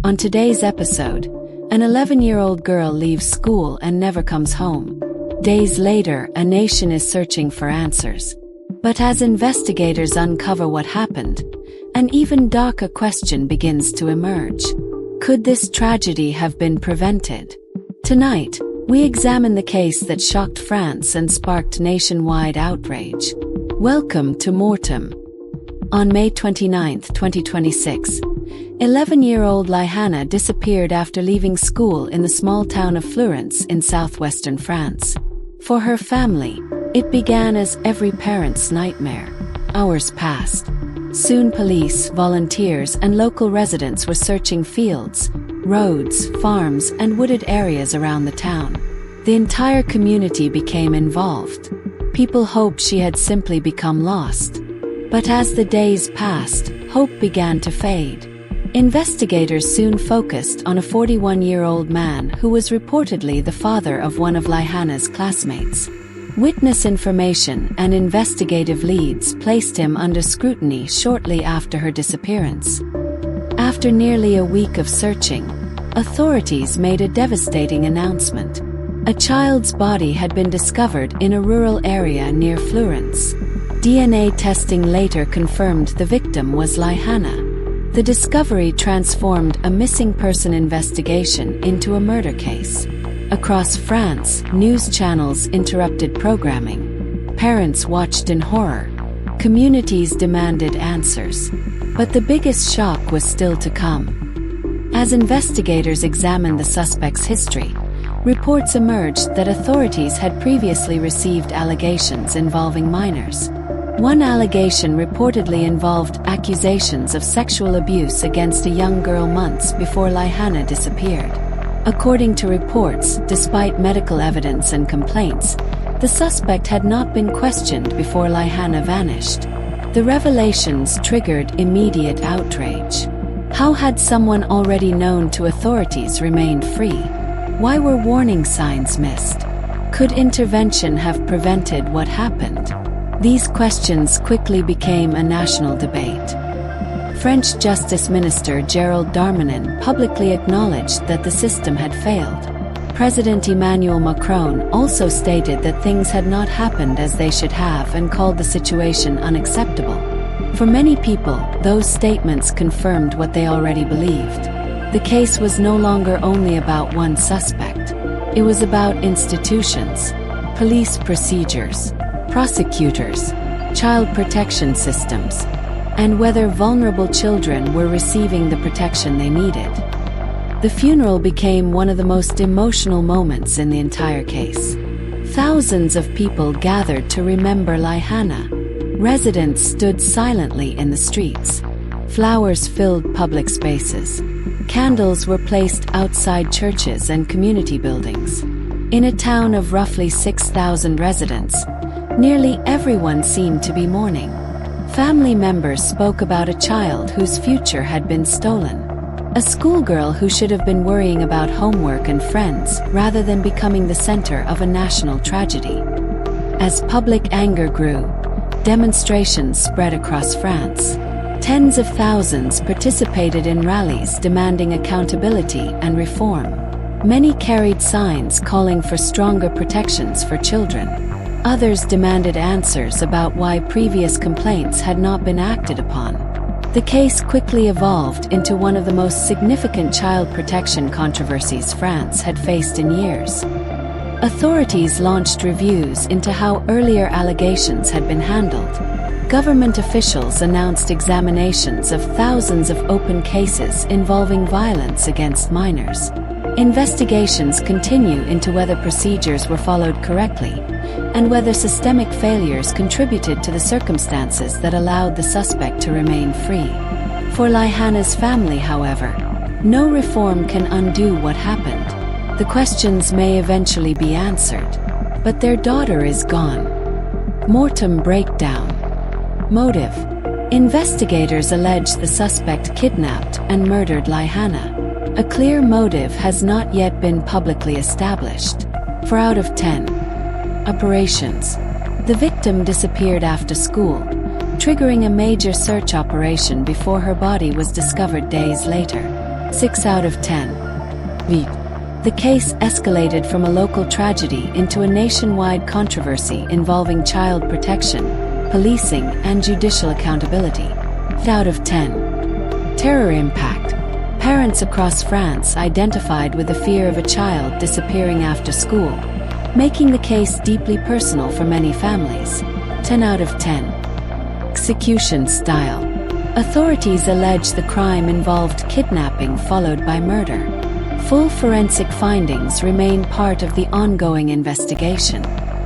On today's episode, an 11-year-old girl leaves school and never comes home. Days later, a nation is searching for answers. But as investigators uncover what happened, an even darker question begins to emerge. Could this tragedy have been prevented? Tonight, we examine the case that shocked France and sparked nationwide outrage. Welcome to M.O.R.T.E.M. On May 29, 2026, 11-year-old Lyhanna disappeared after leaving school in the small town of Florence in southwestern France. For her family, it began as every parent's nightmare. Hours passed. Soon police, volunteers, and local residents were searching fields, roads, farms, and wooded areas around the town. The entire community became involved. People hoped she had simply become lost. But as the days passed, hope began to fade. Investigators soon focused on a 41-year-old man who was reportedly the father of one of Lyhanna's classmates. Witness information and investigative leads placed him under scrutiny shortly after her disappearance. After nearly a week of searching, authorities made a devastating announcement. A child's body had been discovered in a rural area near Florence. DNA testing later confirmed the victim was Lyhanna. The discovery transformed a missing person investigation into a murder case. Across France, news channels interrupted programming. Parents watched in horror. Communities demanded answers. But the biggest shock was still to come. As investigators examined the suspect's history, reports emerged that authorities had previously received allegations involving minors. One allegation reportedly involved accusations of sexual abuse against a young girl months before Lyhanna disappeared. According to reports, despite medical evidence and complaints, the suspect had not been questioned before Lyhanna vanished. The revelations triggered immediate outrage. How had someone already known to authorities remained free? Why were warning signs missed? Could intervention have prevented what happened? These questions quickly became a national debate. French Justice Minister Gérald Darmanin publicly acknowledged that the system had failed. President Emmanuel Macron also stated that things had not happened as they should have and called the situation unacceptable. For many people, those statements confirmed what they already believed. The case was no longer only about one suspect. It was about institutions, police procedures, prosecutors, child protection systems, and whether vulnerable children were receiving the protection they needed. The funeral became one of the most emotional moments in the entire case. Thousands of people gathered to remember Lyhanna. Residents stood silently in the streets. Flowers filled public spaces. Candles were placed outside churches and community buildings. In a town of roughly 6,000 residents, nearly everyone seemed to be mourning. Family members spoke about a child whose future had been stolen. A schoolgirl who should have been worrying about homework and friends rather than becoming the center of a national tragedy. As public anger grew, demonstrations spread across France. Tens of thousands participated in rallies demanding accountability and reform. Many carried signs calling for stronger protections for children. Others demanded answers about why previous complaints had not been acted upon. The case quickly evolved into one of the most significant child protection controversies France had faced in years. Authorities launched reviews into how earlier allegations had been handled. Government officials announced examinations of thousands of open cases involving violence against minors. Investigations continue into whether procedures were followed correctly, and whether systemic failures contributed to the circumstances that allowed the suspect to remain free. For Lyhanna's family, however, no reform can undo what happened. The questions may eventually be answered, but their daughter is gone. M.O.R.T.E.M. breakdown. Motive. Investigators allege the suspect kidnapped and murdered Lyhanna. A clear motive has not yet been publicly established. 4 out of 10. Operations. The victim disappeared after school, triggering a major search operation before her body was discovered days later. 6 out of 10. V. The case escalated from a local tragedy into a nationwide controversy involving child protection, policing, and judicial accountability. 8 out of 10. Terror impact. Parents across France identified with the fear of a child disappearing after school, making the case deeply personal for many families. 10 out of 10. Execution style. Authorities allege the crime involved kidnapping followed by murder. Full forensic findings remain part of the ongoing investigation.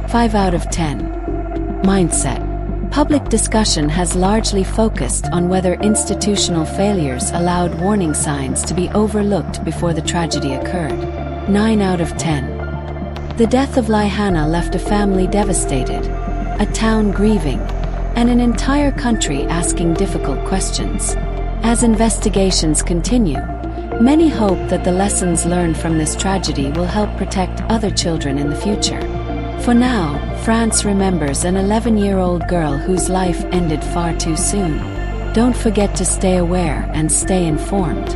5 out of 10. Mindset. Public discussion has largely focused on whether institutional failures allowed warning signs to be overlooked before the tragedy occurred. 9 out of 10. The death of Lyhanna left a family devastated, a town grieving, and an entire country asking difficult questions. As investigations continue, many hope that the lessons learned from this tragedy will help protect other children in the future. For now, France remembers an 11-year-old girl whose life ended far too soon. Don't forget to stay aware and stay informed.